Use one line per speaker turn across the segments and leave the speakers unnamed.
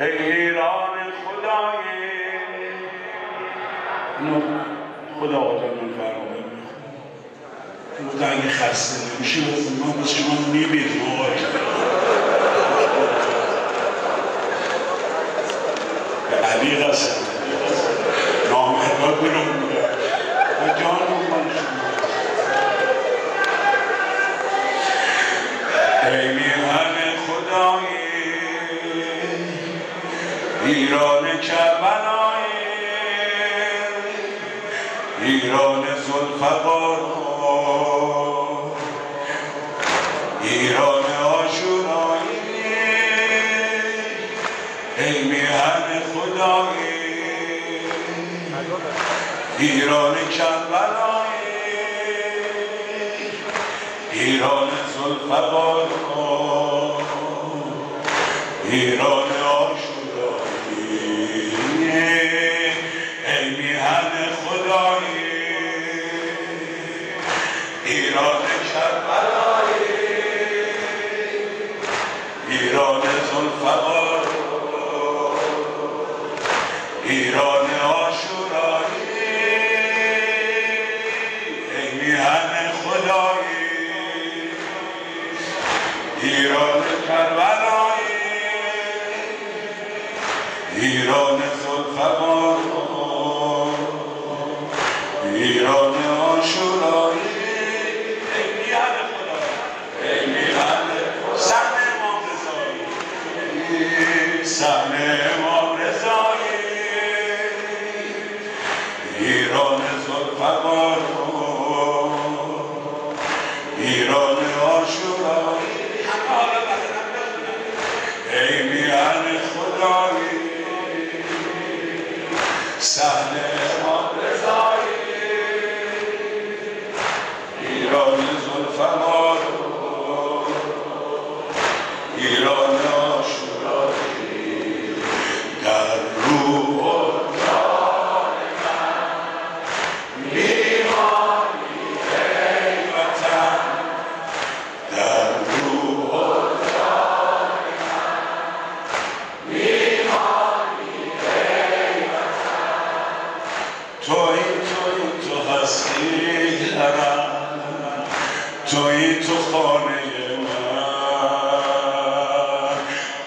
ایران خدای اینو خدا آقا جان من فرمودم گفتن اگه خسته نمیشی ما بس شما میبینیم آقای به علی قسم نامحبات بیرون بودن و جان من شما ای میهن خدایی ایران کربلای ایران ذوالفقار ایران عاشورایی ای میهن خدایی ایران کربلای ایران ذوالفقار ایران عاشورایی ای میهن خدایی ایران کربلای ایران ذوالفقار ایران عاشورایی ای میهن خدایی ایران کربلای ایران ذوالفقار ایران عاشورایی ای میهن خدایی ای میهن صحن امام رضایی صحن امام رضایی ایران ذوالفقار ایران عاشورایی ای میهن خدایی صحن امام رضایی ایران ذوالفقار ایران عاشورایی در روح و جان من میمانی ای وطن در روح و جان من میمانی ای وطن تویی تو هستی درم تویی تو خانه من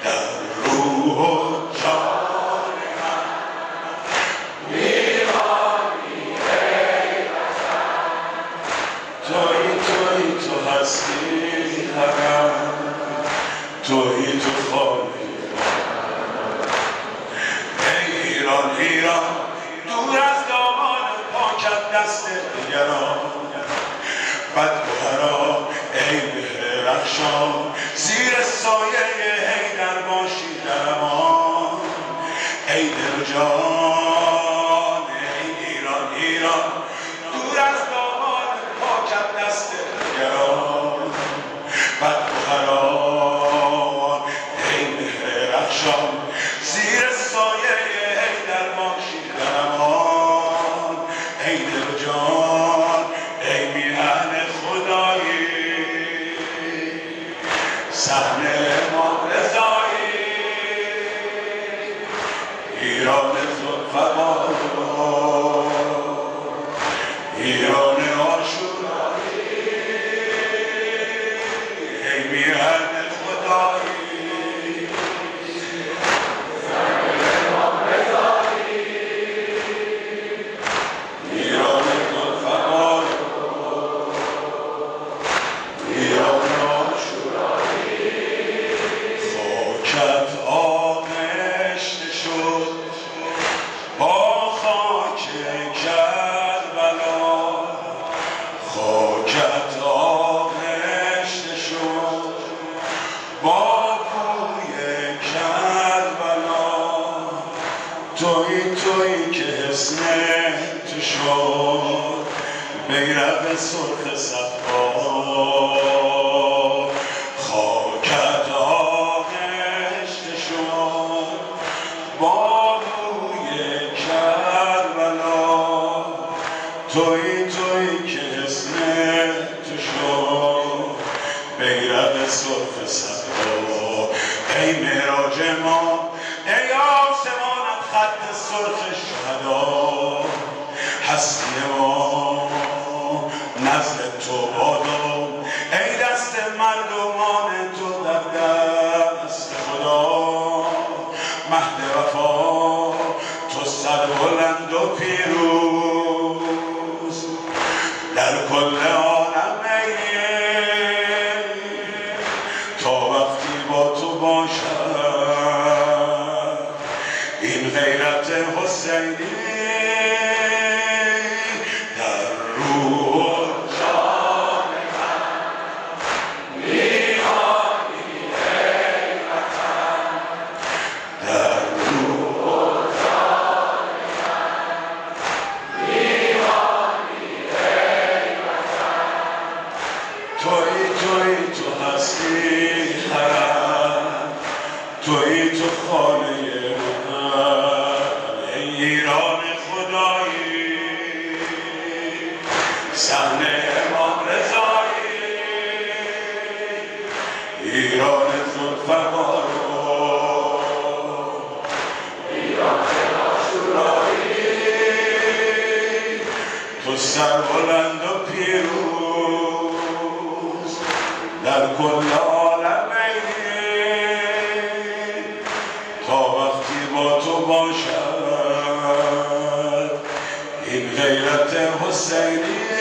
در روح و جان من میمانی ای وطن تویی تو هستی درم تویی تو خانه ای ایران ایران دور از دامان پاکت دست دیگران بدگوهرا ای بهرخشان زیر سایه حیدر باشی در امان ای دل و جان ای ایران ایران دور از دامان پاکت دست دیگران بدگوهران ای بهرخشان زیر سایه حیدر باشی در امان ای دل و جان ای میهن خدایی صحن امام رضایی ایران ذوالفقار ایران عاشورایی ای میهن خدایی صحن امام رضایی ایران ذوالفقار ایران عاشورایی خاکت آغشته شد با خاک کربلا خاکت آغشته شد با بوی کربلا تویی که حسن تو شد بیرق سرخ صفا خاکت آغشته شد با بوی کربلا تویی که حسن تو شد بیرق سرخ صفا ای معراج ما ای پیروز در کل عالمه تا وقتی با تو باشم این غیرت حسینی در روح جان من میخوانی ای وطن در روح جان من میخوانی ای وطن توی تو هستی حرم توی تو خانه من ایران خدایی صحن امام رضایی ایران ذوالفقار ایران عاشورایی تو سربلند و پیروز در کل عالمه تا وقتی با تو باشد این غیرت حسینی